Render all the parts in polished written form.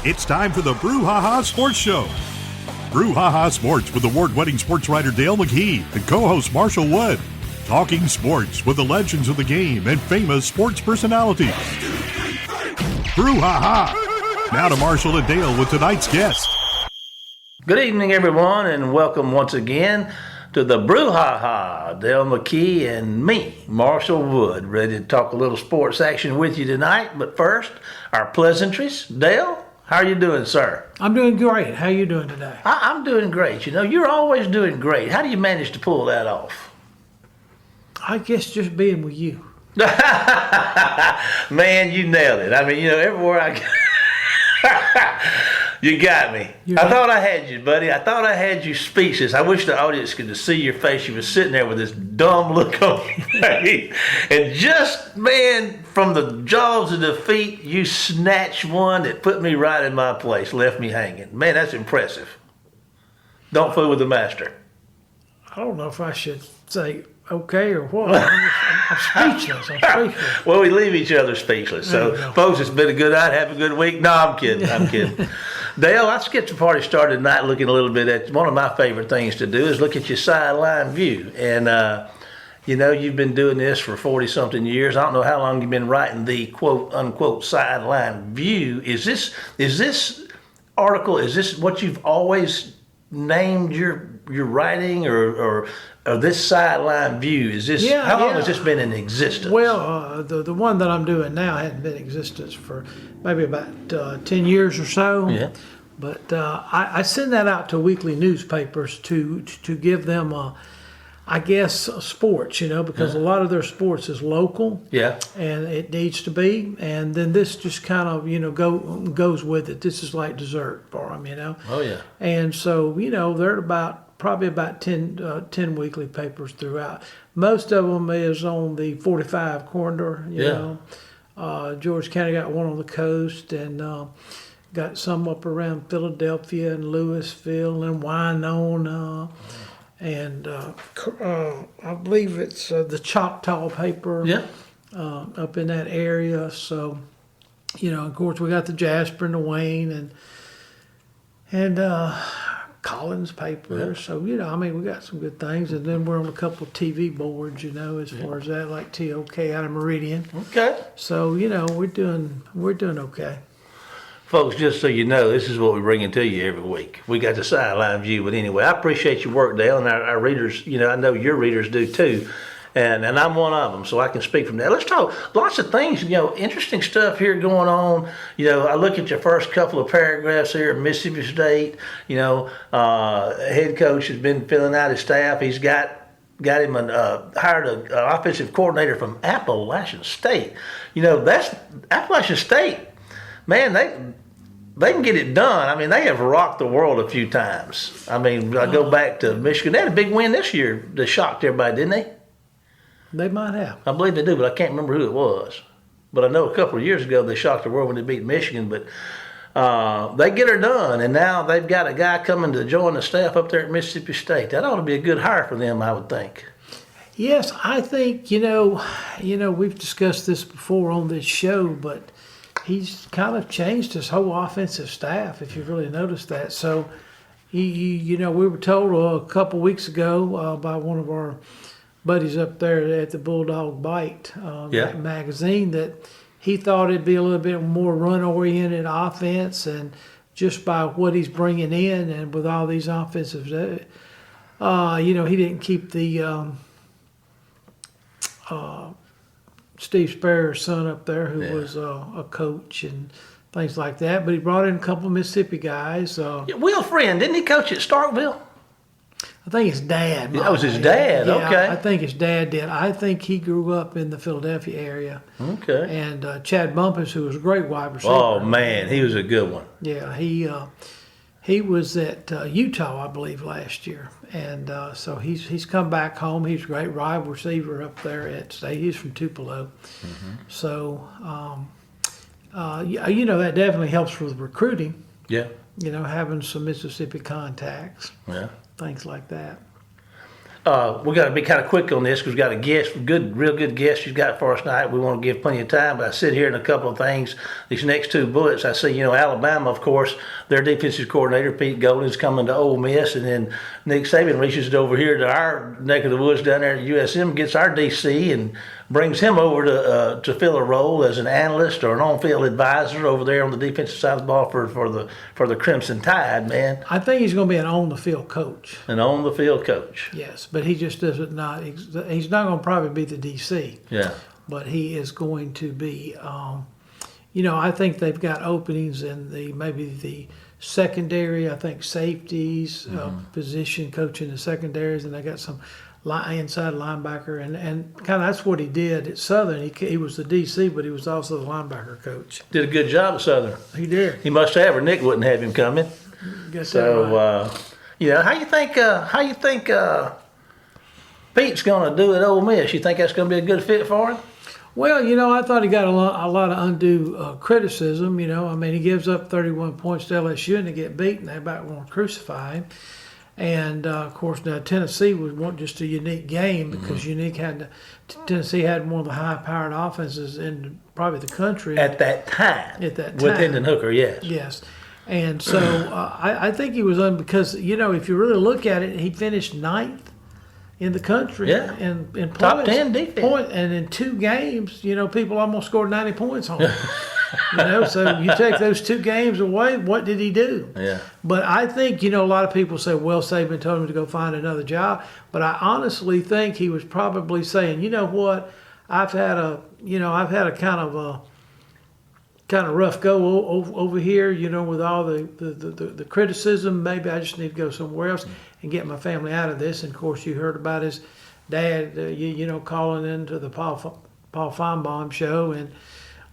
It's time for the Brouhaha Sports Show. Brouhaha Sports with award-winning sports writer Dale McKee and co-host Marshall Wood. Talking sports with the legends of the game and famous sports personalities. Brouhaha! Now to Marshall and Dale with tonight's guest. Good evening, everyone, and welcome once again to the Brouhaha. Dale McKee and me, Marshall Wood, ready to talk a little sports action with you tonight. But first, our pleasantries. Dale, how are you doing, sir? I'm doing great. How are you doing today? I'm doing great. You know, you're always doing great. How do you manage to pull that off? I guess just being with you. Man, you nailed it. I mean, you know, everywhere I go. You got me. I thought I had you, buddy. I thought I had you speechless. I wish the audience could see your face. You were sitting there with this dumb look on your face. And just, man, from the jaws of defeat, you snatched one that put me right in my place, left me hanging. Man, that's impressive. Don't fool with the master. I don't know if I should say okay or what. I'm speechless. Well, we leave each other speechless. So, folks, it's been a good night. Have a good week. No, I'm kidding. Dale, let's get the party started tonight looking a little bit at one of my favorite things to do is look at your sideline view. And, you know, you've been doing this for 40-something years. I don't know how long you've been writing the quote-unquote sideline view. Is this article, is this what you've always named your writing or this sideline view? Is this how long has this been in existence? Well, the one that I'm doing now hadn't been in existence for maybe about 10 years or so. Yeah. But I send that out to weekly newspapers to give them, I guess, sports, you know, because a lot of their sports is local. Yeah. And it needs to be. And then this just kind of, you know, goes with it. This is like dessert for them, you know. Oh, yeah. And so, you know, they're probably about 10 weekly papers throughout. Most of them is on the 45 corridor, you know. George County got one on the coast and got some up around Philadelphia and Louisville and Winona. And I believe it's the Choctaw paper up in that area. So, you know, of course, we got the Jasper and the Wayne and Collins paper. Yeah. So, you know, I mean, we got some good things. And then we're on a couple of TV boards, you know, as far as that, like TOK out of Meridian. Okay. So, you know, we're doing okay. Folks, just so you know, this is what we bring into you every week. We got the sideline view, but anyway, I appreciate your work, Dale, and our readers, you know, I know your readers do too, and I'm one of them, so I can speak from that. Let's talk lots of things, you know, interesting stuff here going on. You know, I look at your first couple of paragraphs here at Mississippi State. You know, head coach has been filling out his staff. He's got him hired an offensive coordinator from Appalachian State. You know, that's Appalachian State. Man, they can get it done. I mean, they have rocked the world a few times. I mean, I go back to Michigan. They had a big win this year that shocked everybody, didn't they? They might have. I believe they do, but I can't remember who it was. But I know a couple of years ago they shocked the world when they beat Michigan. But they get her done, and now they've got a guy coming to join the staff up there at Mississippi State. That ought to be a good hire for them, I would think. Yes, I think, you know, we've discussed this before on this show, but he's kind of changed his whole offensive staff, if you really noticed that. So, you know, we were told a couple weeks ago by one of our buddies up there at the Bulldog Bite magazine that he thought it'd be a little bit more run-oriented offense, and just by what he's bringing in and with all these offensives, you know, he didn't keep the Steve Sparrow's son up there, who was a coach and things like that. But he brought in a couple of Mississippi guys. Will Friend, didn't he coach at Starkville? I think his dad. That was his dad, okay. I think his dad did. I think he grew up in the Philadelphia area. Okay. And Chad Bumpus, who was a great wide receiver. Oh, man, he was a good one. Yeah, he was at Utah, I believe, last year. And so he's come back home. He's a great wide receiver up there at State. He's from Tupelo. Mm-hmm. So, you know, that definitely helps with recruiting. Yeah. You know, having some Mississippi contacts. Yeah. Things like that. we got to be kind of quick on this because we got a guest, real good guest she's got for us tonight. We want to give plenty of time, but I sit here in a couple of things. These next two bullets, I see, Alabama, of course, their defensive coordinator, Pete Golding's coming to Ole Miss, and then Nick Saban reaches it over here to our neck of the woods down there at USM, gets our DC, and brings him over to fill a role as an analyst or an on-field advisor over there on the defensive side of the ball for the Crimson Tide, man. I think he's going to be an on-the-field coach. An on-the-field coach. Yes, but he just doesn't not. He's not going to probably be the DC. Yeah. But he is going to be. I think they've got openings in maybe the secondary. I think safeties, position coaching the secondaries, and they got some inside linebacker, and kind of that's what he did at Southern. He was the DC, but he was also the linebacker coach. Did a good job at Southern. He did. He must have, or Nick wouldn't have him coming. So, right. How you think Pete's going to do at Ole Miss? You think that's going to be a good fit for him? Well, I thought he got a lot of undue criticism. He gives up 31 points to LSU and they get beaten. They about want to crucify him. And, of course, now Tennessee was just a unique game because Tennessee had one of the high-powered offenses in probably the country. At that time. With Hendon Hooker, yes. Yes. And so I think he was because, if you really look at it, he finished 9th in the country. Yeah. In points. Top 10 defense. And in 2 games, people almost scored 90 points on him. So you take those 2 games away, what did he do? Yeah. But I think, a lot of people say, well, Saban told him to go find another job. But I honestly think he was probably saying, you know what, I've had a kind of rough go over here, with all the criticism. Maybe I just need to go somewhere else and get my family out of this. And of course, you heard about his dad, calling into the Paul Feinbaum show and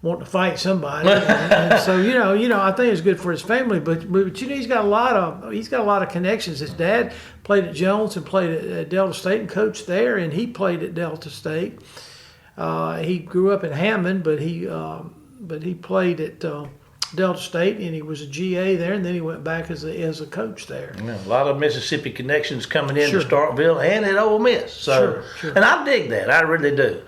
wanting to fight somebody. and so I think it's good for his family. But he's got a lot of connections. His dad played at Jones and played at Delta State and coached there, and he played at Delta State. He grew up in Hammond, but he played at Delta State, and he was a GA there, and then he went back as a coach there. Yeah, a lot of Mississippi connections coming in to Starkville and at Ole Miss. So, sure. And I dig that. I really do.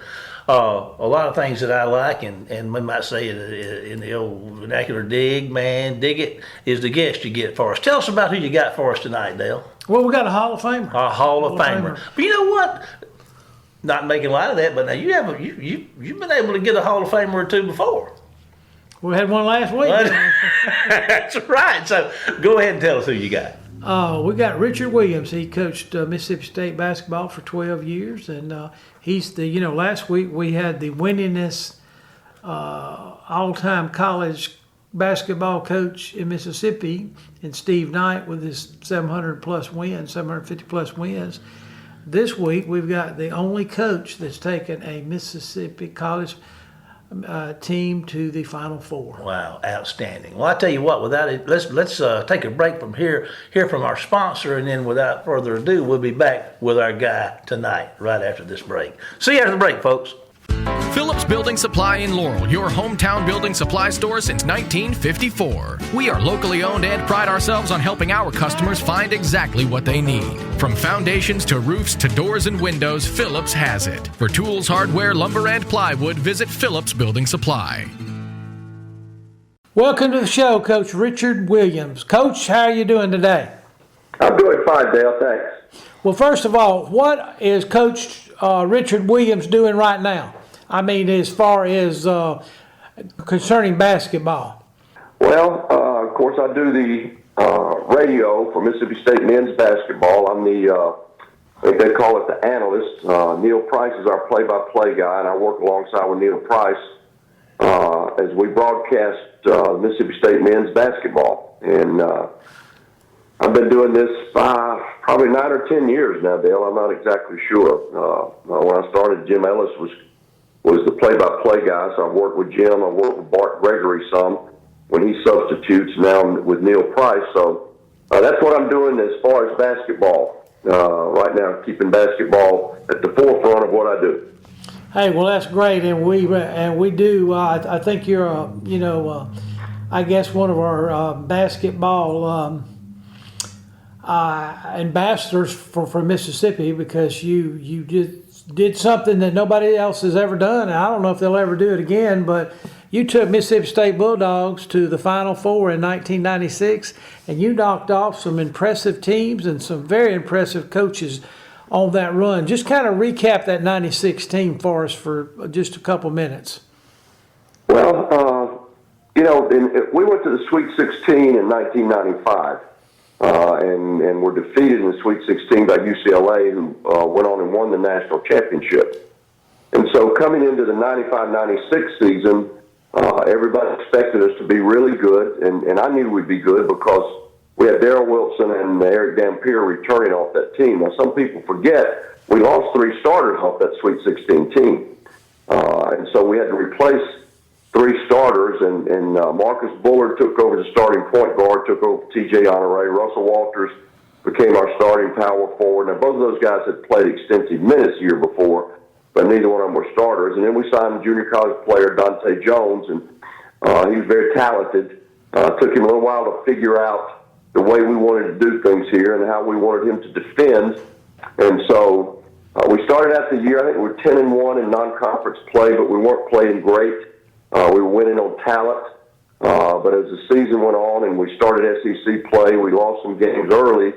A lot of things that I like, and we might say it in the old vernacular, dig it, is the guest you get for us. Tell us about who you got for us tonight, Dale. Well, we got a Hall of Famer. A Hall of Famer. But you know what? Not making light of that, but now you've been able to get a Hall of Famer or two before. We had one last week. That's right. So go ahead and tell us who you got. We got Richard Williams. He coached Mississippi State basketball for 12 years, and he's last week we had the winningest all-time college basketball coach in Mississippi, in Steve Knight, with his 750-plus wins. This week we've got the only coach that's taken a Mississippi college team to the Final Four. Wow, outstanding. Well, I tell you what, without it, let's take a break from hear from our sponsor, and then without further ado, we'll be back with our guy tonight right after this break. See you after the break, folks. Phillips Building Supply in Laurel, your hometown building supply store since 1954. We are locally owned and pride ourselves on helping our customers find exactly what they need. From foundations to roofs to doors and windows, Phillips has it. For tools, hardware, lumber, and plywood, visit Phillips Building Supply. Welcome to the show, Coach Richard Williams. Coach, how are you doing today? I'm doing fine, Dale. Thanks. Well, first of all, what is Coach Richard Williams doing right now? I mean, as far as concerning basketball. Well, of course, I do the radio for Mississippi State men's basketball. I'm the, I think they call it the analyst. Neil Price is our play-by-play guy, and I work alongside with Neil Price as we broadcast Mississippi State men's basketball. And I've been doing this probably 9 or 10 years now, Dale. I'm not exactly sure. When I started, Jim Ellis was the play-by-play guy, so I've worked with Jim. I've worked with Bart Gregory some when he substitutes, now with Neil Price. So that's what I'm doing as far as basketball right now, keeping basketball at the forefront of what I do. Hey, well, that's great, and we do. I think you're, I guess one of our basketball. ambassadors for Mississippi, because you did something that nobody else has ever done. And I don't know if they'll ever do it again, but you took Mississippi State Bulldogs to the Final Four in 1996, and you knocked off some impressive teams and some very impressive coaches on that run. Just kind of recap that 96 team for us for just a couple minutes. Well, we went to the Sweet 16 in 1995, and were defeated in the Sweet 16 by UCLA, who went on and won the national championship. And so coming into the 95-96 season, everybody expected us to be really good, and I knew we'd be good because we had Darrell Wilson and Eric Dampier returning off that team. Now, some people forget we lost 3 starters off that Sweet 16 team. And so we had to replace 3 starters, and Marcus Bullard took over the starting point guard, took over T.J. Honore. Russell Walters became our starting power forward. Now, both of those guys had played extensive minutes the year before, but neither one of them were starters. And then we signed a junior college player, Dante Jones, and he was very talented. Took him a little while to figure out the way we wanted to do things here and how we wanted him to defend. And so we started out the year, I think we were 10-1 in non-conference play, but we weren't playing great. We were winning on talent. But as the season went on and we started SEC play, we lost some games early.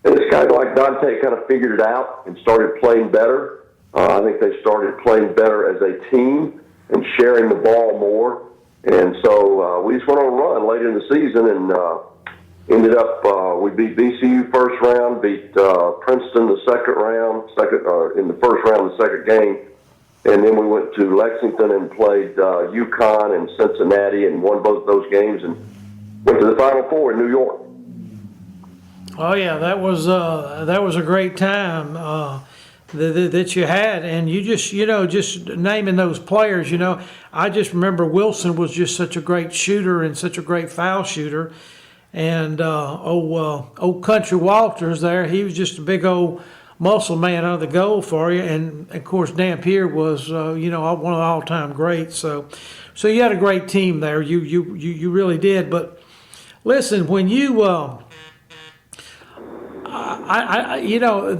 And it's kind of like Dante kind of figured it out and started playing better. I think they started playing better as a team and sharing the ball more. And so we just went on a run late in the season and ended up, we beat VCU first round, beat Princeton the second round, in the first round, the second game. And then we went to Lexington and played UConn and Cincinnati and won both those games and went to the Final Four in New York. Oh yeah, that was a great time that you had, and you just naming those players. I just remember Wilson was just such a great shooter and such a great foul shooter, and old Country Walters there, he was just a big old muscle man under the goal for you, and of course Dampier was one of the all-time greats. So you had a great team there. You really did. But listen, when you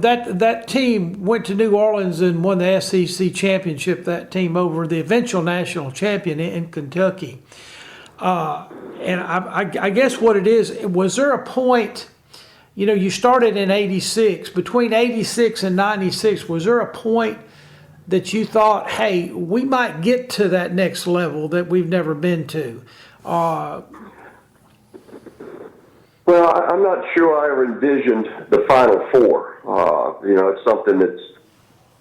that team went to New Orleans and won the SEC championship. That team over the eventual national champion in Kentucky. And I guess what it is, was there a point? You started in 86. Between 86 and 96, was there a point that you thought, hey, we might get to that next level that we've never been to? Well, I'm not sure I ever envisioned the Final Four. It's something there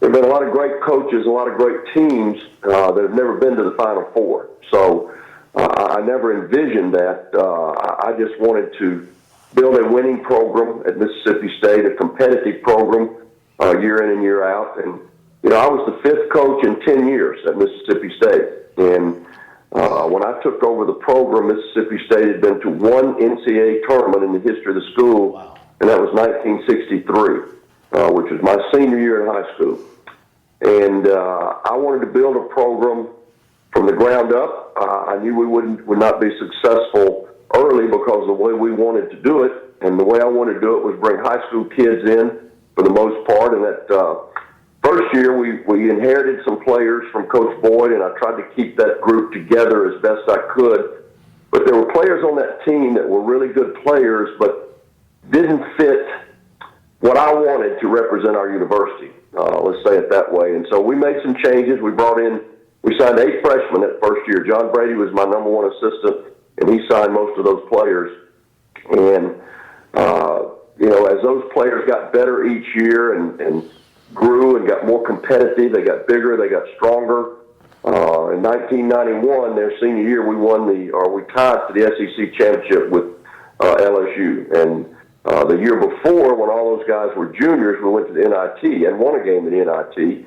have been a lot of great coaches, a lot of great teams that have never been to the Final Four. So I never envisioned that. I just wanted to build a winning program at Mississippi State, a competitive program year in and year out. And, I was the 5th coach in 10 years at Mississippi State. And when I took over the program, Mississippi State had been to one NCAA tournament in the history of the school, wow. And that was 1963, which was my senior year in high school. And I wanted to build a program from the ground up. I knew we would not be successful early because of the way we wanted to do it, and the way I wanted to do it was bring high school kids in for the most part. And that first year, we inherited some players from Coach Boyd, and I tried to keep that group together as best I could. But there were players on that team that were really good players, but didn't fit what I wanted to represent our university. Let's say it that way. And so we made some changes. We signed 8 freshmen that first year. John Brady was my number 1 assistant, and he signed most of those players. And, as those players got better each year and grew and got more competitive, they got bigger, they got stronger. In 1991, their senior year, we tied for the SEC championship with LSU. And the year before, when all those guys were juniors, we went to the NIT and won a game at the NIT.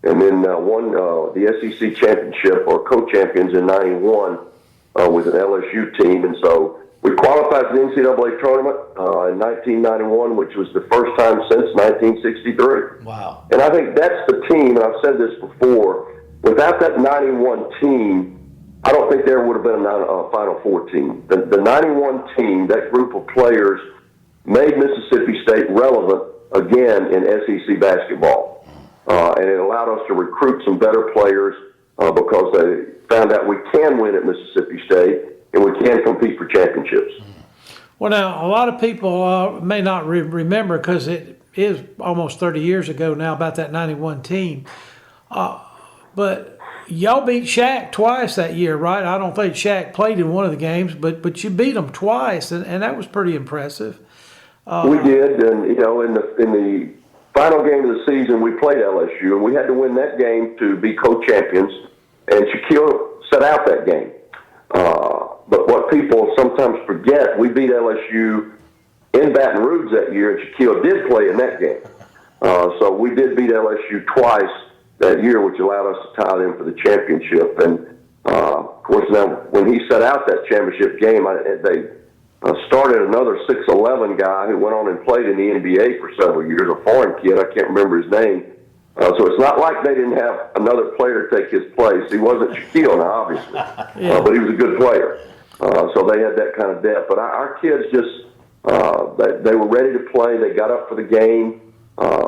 And then won the SEC championship or co-champions in 91 with an LSU team. And so we qualified for the NCAA tournament in 1991, which was the first time since 1963. Wow. And I think that's the team, and I've said this before, without that 91 team, I don't think there would have been a Final Four team. The 91 team, that group of players, made Mississippi State relevant again in SEC basketball. And it allowed us to recruit some better players because they found out we can win at Mississippi State and we can compete for championships. Well, now, a lot of people may not remember because it is almost 30 years ago now about that 91 team. But y'all beat Shaq twice that year, right? I don't think Shaq played in one of the games, but you beat them twice, and that was pretty impressive. We did, and in the final game of the season, we played LSU, and we had to win that game to be co-champions, and Shaquille set out that game. But what people sometimes forget, we beat LSU in Baton Rouge that year, and Shaquille did play in that game. So we did beat LSU twice that year, which allowed us to tie them for the championship. And, of course, now when he set out that championship game, they started another 6'11" guy who went on and played in the NBA for several years, a foreign kid. I can't remember his name. So it's not like they didn't have another player take his place. He wasn't Shaquille now, obviously, but he was a good player. So they had that kind of depth. But our kids just, they were ready to play. They got up for the game.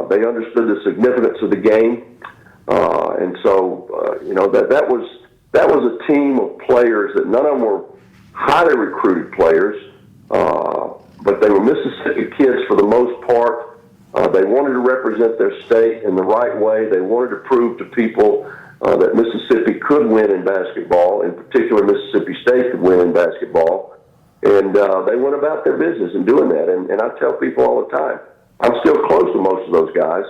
They understood the significance of the game. And so, that was a team of players that none of them were highly recruited players, but they were Mississippi kids for the most part. They wanted to represent their state in the right way. They wanted to prove to people that Mississippi could win in basketball, in particular Mississippi State could win in basketball. And they went about their business in doing that. And I tell people all the time, I'm still close to most of those guys.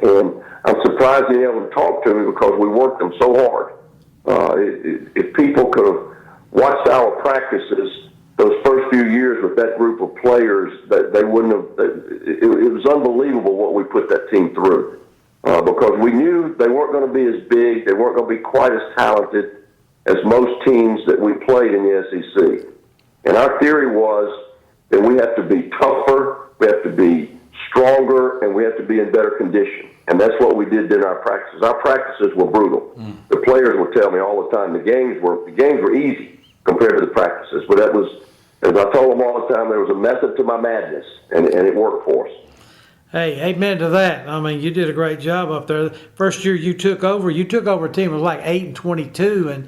And I'm surprised they able to talk to me because we worked them so hard. If people could have watched our practices those first few years with that group of players, that they wouldn't have. It was unbelievable what we put that team through because we knew they weren't going to be as big, they weren't going to be quite as talented as most teams that we played in the SEC. And our theory was that we have to be tougher, we have to be stronger, and we have to be in better condition. And that's what we did in our practices. Our practices were brutal. The players would tell me all the time the games were easy compared to the practices. But that was, as I told them all the time, there was a method to my madness, and it worked for us. Hey, amen to that. I mean, you did a great job up there. First year you took over a team that was like 8-22,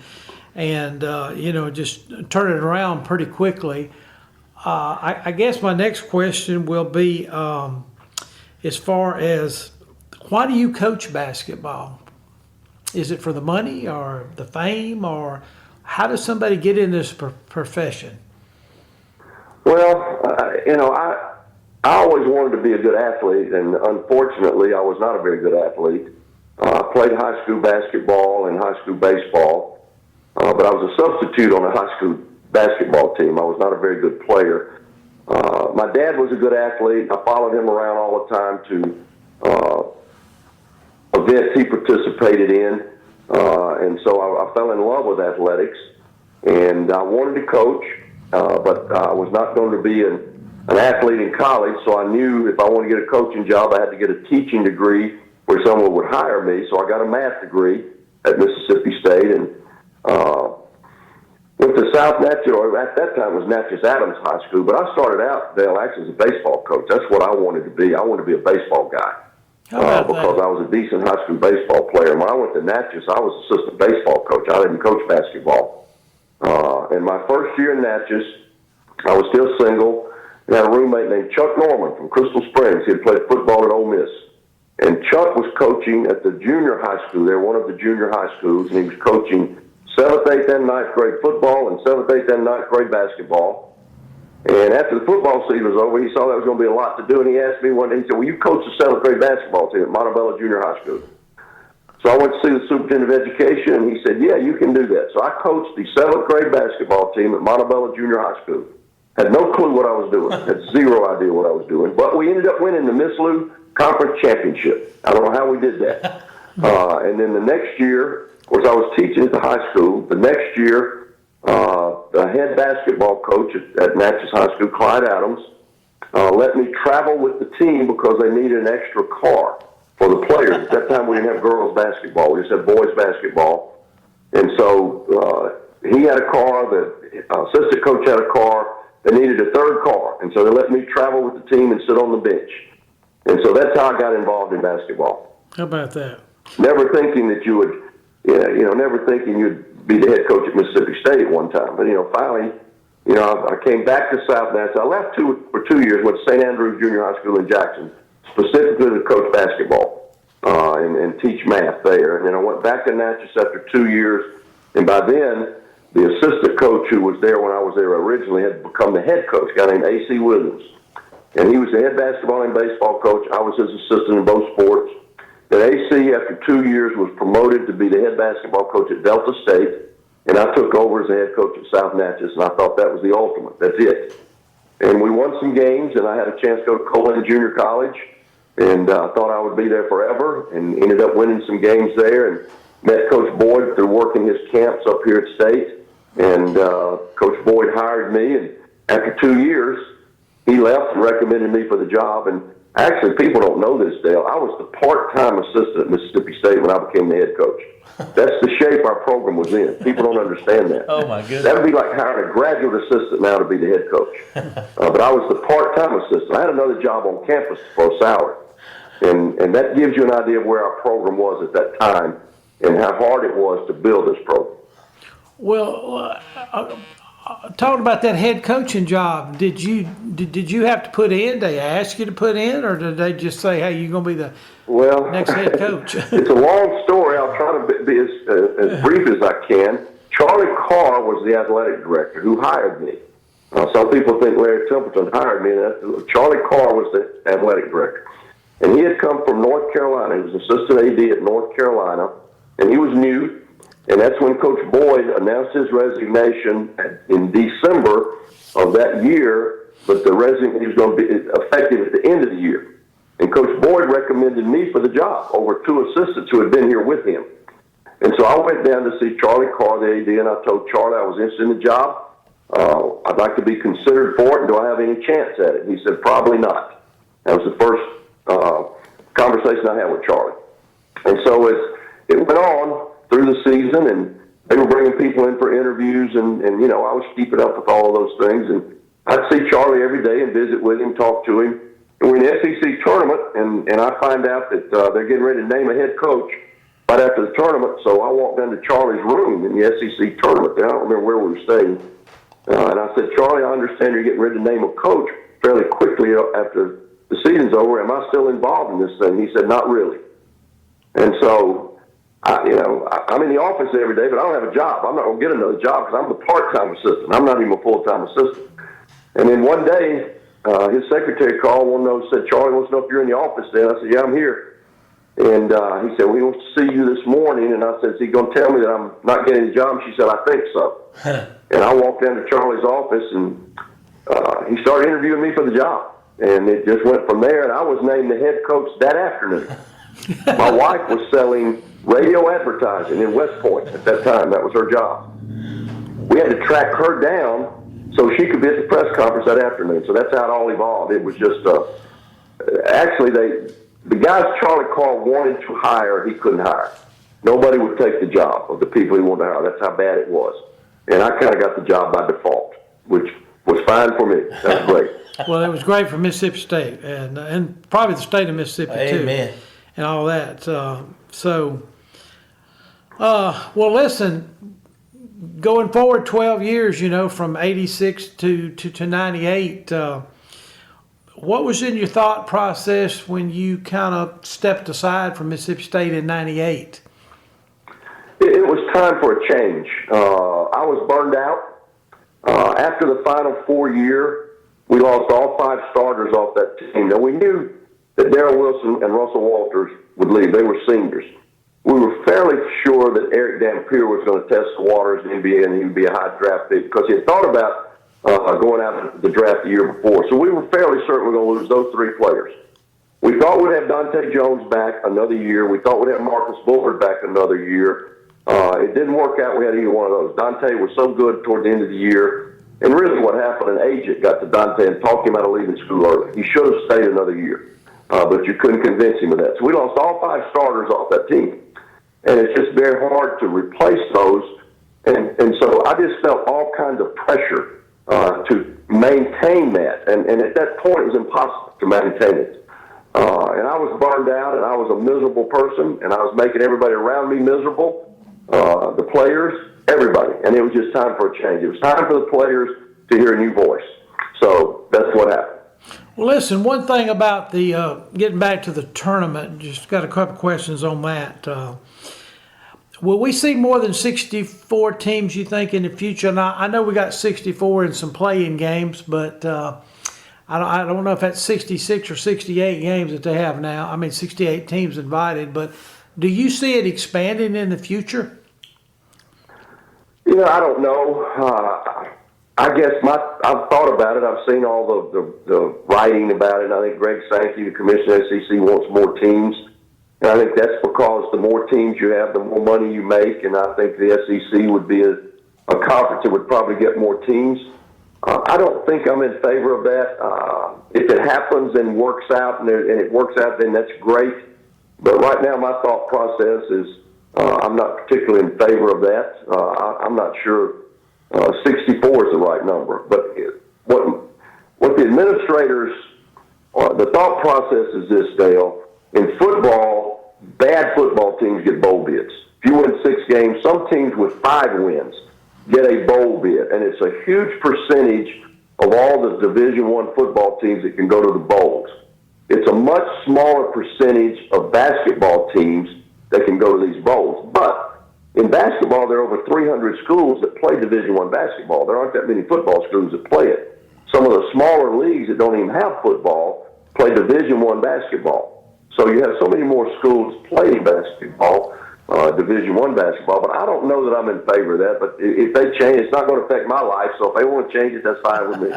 and just turned it around pretty quickly. I guess my next question will be as far as why do you coach basketball? Is it for the money or the fame, or how does somebody get in this profession? Well, I always wanted to be a good athlete, and unfortunately, I was not a very good athlete. I played high school basketball and high school baseball, but I was a substitute on a high school basketball team. I was not a very good player. My dad was a good athlete. I followed him around all the time to events he participated in, and so I fell in love with athletics, and I wanted to coach, but I was not going to be an athlete in college, so I knew if I wanted to get a coaching job, I had to get a teaching degree where someone would hire me, so I got a math degree at Mississippi State, and went to South Natchez, or at that time it was Natchez Adams High School, but I started out, Dale, actually as a baseball coach. That's what I wanted to be. I wanted to be a baseball guy because I was a decent high school baseball player. When I went to Natchez, I was assistant baseball coach. I didn't coach basketball. And my first year in Natchez, I was still single, and had a roommate named Chuck Norman from Crystal Springs. He had played football at Ole Miss. And Chuck was coaching at the junior high school there, one of the junior high schools, and he was coaching 7th, 8th, and 9th grade football and 7th, 8th, and 9th grade basketball. And after the football season was over, he saw that was going to be a lot to do, and he asked me one day, he said, "Will you coach the 7th grade basketball team at Montebello Junior High School?" So I went to see the superintendent of education, and he said, "Yeah, you can do that." So I coached the 7th grade basketball team at Montebello Junior High School. Had no clue what I was doing. Had zero idea what I was doing. But we ended up winning the Miss Lou Conference Championship. I don't know how we did that. And then the next year, of course, I was teaching at the high school. The next year, the head basketball coach at Natchez High School, Clyde Adams, let me travel with the team because they needed an extra car for the players. At that time, we didn't have girls basketball. We just had boys basketball. And so he had a car, the assistant coach had a car, they needed a third car. And so they let me travel with the team and sit on the bench. And so that's how I got involved in basketball. How about that? Never thinking that you would, never thinking you'd be the head coach at Mississippi State at one time. But, finally, I came back to South Nashville. I left for 2 years, went to St. Andrews Junior High School in Jackson, specifically to coach basketball and teach math there. And then I went back to Natchez after 2 years. And by then, the assistant coach who was there when I was there originally had become the head coach, a guy named A.C. Williams. And he was the head basketball and baseball coach. I was his assistant in both sports. Then AC, after 2 years, was promoted to be the head basketball coach at Delta State, and I took over as the head coach at South Natchez, and I thought that was the ultimate. That's it. And we won some games, and I had a chance to go to Colin Junior College, and I thought I would be there forever, and ended up winning some games there, and met Coach Boyd through working his camps up here at State, and Coach Boyd hired me, and after 2 years, he left and recommended me for the job, and actually, people don't know this, Dale. I was the part-time assistant at Mississippi State when I became the head coach. That's the shape our program was in. People don't understand that. Oh, my goodness. That would be like hiring a graduate assistant now to be the head coach. But I was the part-time assistant. I had another job on campus for a salary. And that gives you an idea of where our program was at that time and how hard it was to build this program. Well, talking about that head coaching job, did you have to put in? Did they ask you to put in, or did they just say, "Hey, you're going to be the next head coach"? It's a long story. I'll try to be as brief as I can. Charlie Carr was the athletic director who hired me. Some people think Larry Templeton hired me. Charlie Carr was the athletic director, and he had come from North Carolina. He was assistant AD at North Carolina, and he was new. And that's when Coach Boyd announced his resignation in December of that year, but the resignation was going to be effective at the end of the year. And Coach Boyd recommended me for the job over two assistants who had been here with him. And so I went down to see Charlie Carr, the AD, and I told Charlie I was interested in the job. I'd like to be considered for it, and do I have any chance at it? He said, probably not. That was the first conversation I had with Charlie. And so it went on through the season, and they were bringing people in for interviews, and I was keeping up with all of those things. And I'd see Charlie every day and visit with him, talk to him. And we're in the SEC tournament, and I find out that they're getting ready to name a head coach right after the tournament. So I walked down to Charlie's room in the SEC tournament. I don't remember where we were staying. And I said, Charlie, I understand you're getting ready to name a coach fairly quickly after the season's over. Am I still involved in this thing? He said, not really. And so I'm in the office every day, but I don't have a job. I'm not going to get another job because I'm the part-time assistant. I'm not even a full-time assistant. And then one day, his secretary called said, Charlie wants to know if you're in the office then. I said, yeah, I'm here. And he said, well, he wants to see you this morning. And I said, is he going to tell me that I'm not getting the job? And she said, I think so. And I walked down to Charlie's office, and he started interviewing me for the job. And it just went from there, and I was named the head coach that afternoon. My wife was selling radio advertising in West Point at that time. That was her job. We had to track her down so she could be at the press conference that afternoon. So that's how it all evolved. It was just actually the guys Charlie Carr wanted to hire, he couldn't hire. Nobody would take the job of the people he wanted to hire. That's how bad it was. And I kind of got the job by default, which was fine for me. That was great. Well, it was great for Mississippi State and probably the state of Mississippi too. Amen. And all that. Well, listen, going forward 12 years, from 86 to 98, what was in your thought process when you kind of stepped aside from Mississippi State in 98? It was time for a change. I was burned out. After the Final Four year, we lost all 5 starters off that team. Now, we knew that Darrell Wilson and Russell Walters would leave. They were seniors. We were fairly sure that Eric Dampier was going to test the waters in the NBA and he would be a high draft pick because he had thought about going out the draft the year before. So we were fairly certain we were going to lose those 3 players. We thought we'd have Dante Jones back another year. We thought we'd have Marcus Bullard back another year. It didn't work out. We had either one of those. Dante was so good toward the end of the year. And really what happened, an agent got to Dante and talked him out of leaving school early. He should have stayed another year. But you couldn't convince him of that. So we lost all 5 starters off that team. And it's just very hard to replace those. And so I just felt all kinds of pressure to maintain that. And at that point, it was impossible to maintain it. And I was burned out, and I was a miserable person, and I was making everybody around me miserable, the players, everybody. And it was just time for a change. It was time for the players to hear a new voice. So that's what happened. Well, listen, one thing about the getting back to the tournament, just got a couple questions on that. Will we see more than 64 teams, you think, in the future? Now, I know we got 64 in some play-in games, but I don't know if that's 66 or 68 games that they have now. I mean, 68 teams invited, but do you see it expanding in the future? You know, I don't know. I guess I've thought about it. I've seen all the writing about it. And I think Greg Sankey, the commissioner of the SEC, wants more teams. And I think that's because the more teams you have, the more money you make. And I think the SEC would be a conference that would probably get more teams. I don't think I'm in favor of that. If it happens and works out, and it works out, then that's great. But right now, my thought process is I'm not particularly in favor of that. I'm not sure 64 is the right number. But what the administrators, the thought process is this, Dale. In football, bad football teams get bowl bids. If you win 6 games, some teams with 5 wins get a bowl bid, and it's a huge percentage of all the Division I football teams that can go to the bowls. It's a much smaller percentage of basketball teams that can go to these bowls. But in basketball, there are over 300 schools that play Division I basketball. There aren't that many football schools that play it. Some of the smaller leagues that don't even have football play Division I basketball. So you have so many more schools playing basketball, Division I basketball, but I don't know that I'm in favor of that. But if they change, it's not going to affect my life. So if they want to change it, that's fine with me.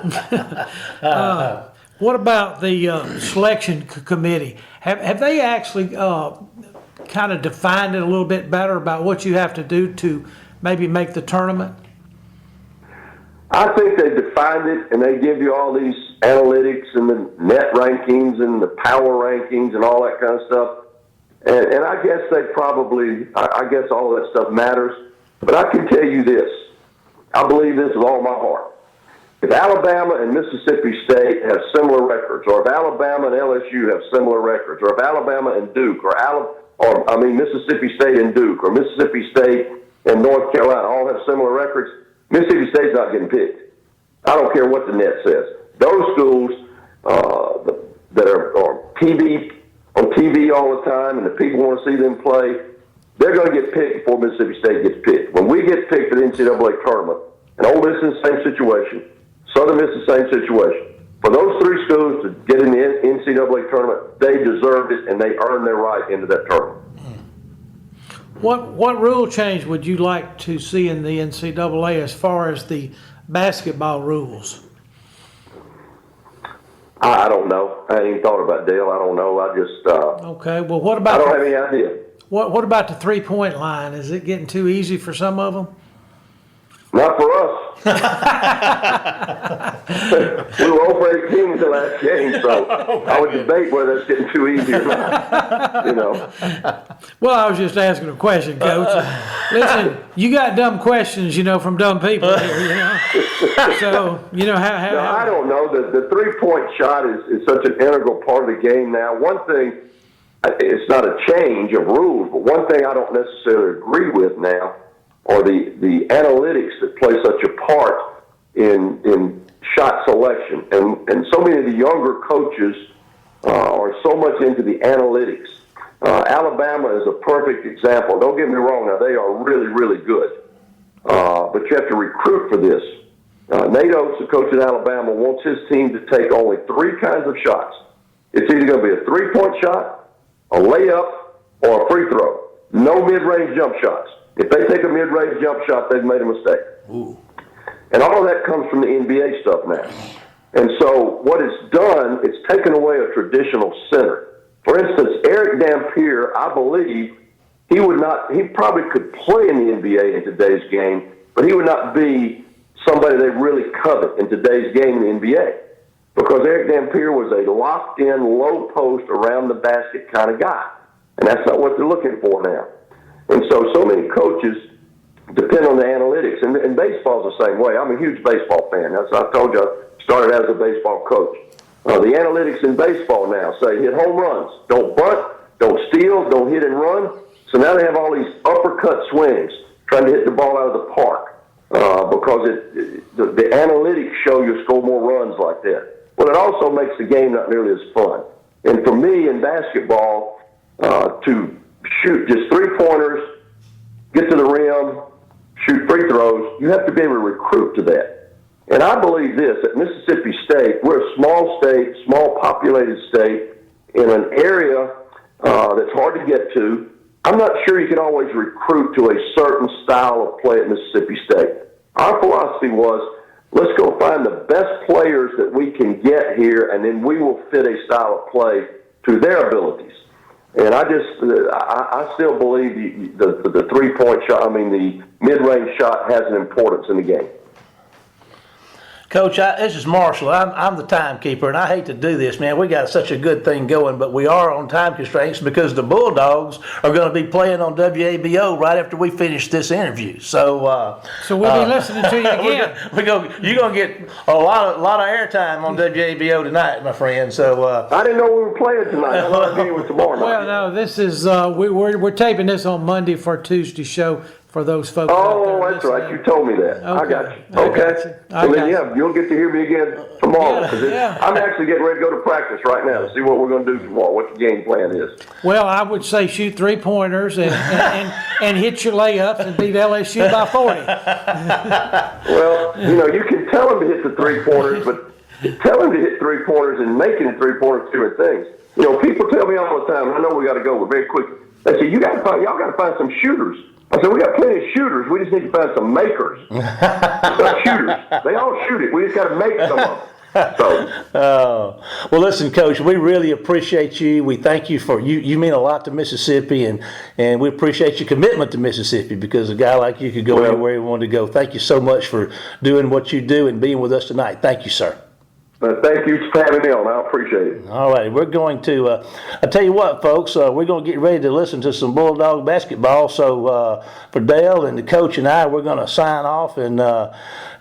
What about the selection committee? Have they actually kind of defined it a little bit better about what you have to do to maybe make the tournament? I think they defined it, and they give you all these analytics and the net rankings and the power rankings and all that kind of stuff. And I guess they probably, I guess all that stuff matters. But I can tell you this. I believe this with all my heart. If Alabama and Mississippi State have similar records, or if Alabama and LSU have similar records, or if Alabama and Duke, Mississippi State and Duke, or Mississippi State and North Carolina all have similar records, Mississippi State's not getting picked. I don't care what the net says. Those schools that are on TV all the time, and the people want to see them play, they're going to get picked before Mississippi State gets picked. When we get picked for the NCAA tournament, and Ole Miss is the same situation, Southern Miss is the same situation. For those 3 schools to get in the NCAA tournament, they deserved it, and they earned their right into that tournament. What rule change would you like to see in the NCAA as far as the basketball rules? I don't know. I ain't even thought about Dale. I don't know. I just okay. Well, what about? I don't have any idea. What about the 3-point line? Is it getting too easy for some of them? Not for us. We were over 18 the last game, so I would debate whether it's getting too easy or not. You know. Well, I was just asking a question, Coach. Listen, you got dumb questions, from dumb people here, So, how no, I don't know. The 3-point shot is such an integral part of the game now. One thing, it's not a change of rules, but one thing I don't necessarily agree with now are the analytics that play such a part in shot selection. And so many of the younger coaches are so much into the analytics. Alabama is a perfect example. Don't get me wrong. Now, they are really, really good. But you have to recruit for this. Nate Oates, the coach at Alabama, wants his team to take only 3 kinds of shots. It's either going to be a 3-point shot, a layup, or a free throw. No mid-range jump shots. If they take a mid-range jump shot, they've made a mistake. Ooh. And all of that comes from the NBA stuff now. And so what it's done, it's taken away a traditional center. For instance, Eric Dampier, I believe, he probably could play in the NBA in today's game, but he would not be somebody they really covet in today's game in the NBA. Because Eric Dampier was a locked-in, low-post, around-the-basket kind of guy. And that's not what they're looking for now. And so many coaches depend on the analytics. And baseball's the same way. I'm a huge baseball fan. As I told you, I started as a baseball coach. The analytics in baseball now say hit home runs, don't bunt, don't steal, don't hit and run. So now they have all these uppercut swings trying to hit the ball out of the park because the analytics show you score more runs like that. Well, it also makes the game not nearly as fun. And for me in basketball, to shoot just three-pointers, get to the rim, shoot free throws, you have to be able to recruit to that. And I believe this, at Mississippi State, we're a small state, small populated state, in an area that's hard to get to. I'm not sure you can always recruit to a certain style of play at Mississippi State. Our philosophy was, let's go find the best players that we can get here, and then we will fit a style of play to their abilities. And I still believe the three-point shot, the mid-range shot has an importance in the game. Coach, this is Marshall. I'm the timekeeper, and I hate to do this, man. We got such a good thing going, but we are on time constraints because the Bulldogs are going to be playing on WABO right after we finish this interview. So we'll be listening to you again. You're going to get a lot of airtime on WABO tonight, my friend. So I didn't know we were playing tonight. I thought it was tomorrow night. Well, no, this is we're taping this on Monday for Tuesday show. For those folks out there that's right. You told me that. Okay. I got you. Okay. Then, you'll get to hear me again tomorrow. I'm actually getting ready to go to practice right now to see what we're going to do tomorrow, what the game plan is. Well, I would say shoot three-pointers and hit your layups and beat LSU by 40. Well, you can tell them to hit the three-pointers, but tell them to hit three-pointers and making the three-pointers different things. People tell me all the time, and I know we got to go, but very quickly, they say, y'all got to find some shooters. I said, we got plenty of shooters. We just need to find some makers. Not shooters. They all shoot it. We just got to make some of them. Well, listen, Coach, we really appreciate you. We thank you for you mean a lot to Mississippi, and we appreciate your commitment to Mississippi because a guy like you could go anywhere he wanted to go. Thank you so much for doing what you do and being with us tonight. Thank you, sir. Thank you for having me on. I appreciate it. All right. We're going to, I tell you what, folks, we're going to get ready to listen to some Bulldog basketball. So for Dale and the coach and I, we're going to sign off and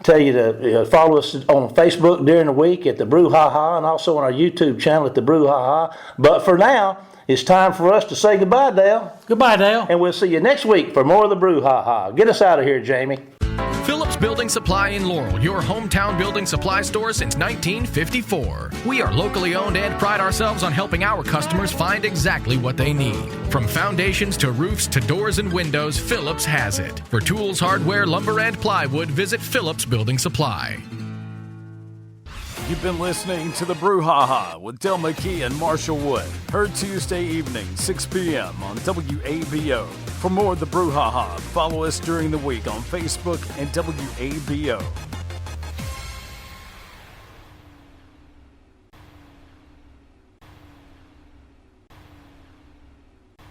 tell you to follow us on Facebook during the week at the Brouhaha and also on our YouTube channel at the Brouhaha. But for now, it's time for us to say goodbye, Dale. Goodbye, Dale. And we'll see you next week for more of the Brouhaha. Get us out of here, Jamie. Phillips Building Supply in Laurel, your hometown building supply store since 1954. We are locally owned and pride ourselves on helping our customers find exactly what they need. From foundations to roofs to doors and windows, Phillips has it. For tools, hardware, lumber, and plywood, visit Phillips Building Supply. You've been listening to the Brouhaha with Dale McKee and Marshall Wood. Heard Tuesday evening, 6 p.m. on WABO. For more of the Brouhaha, follow us during the week on Facebook and WABO.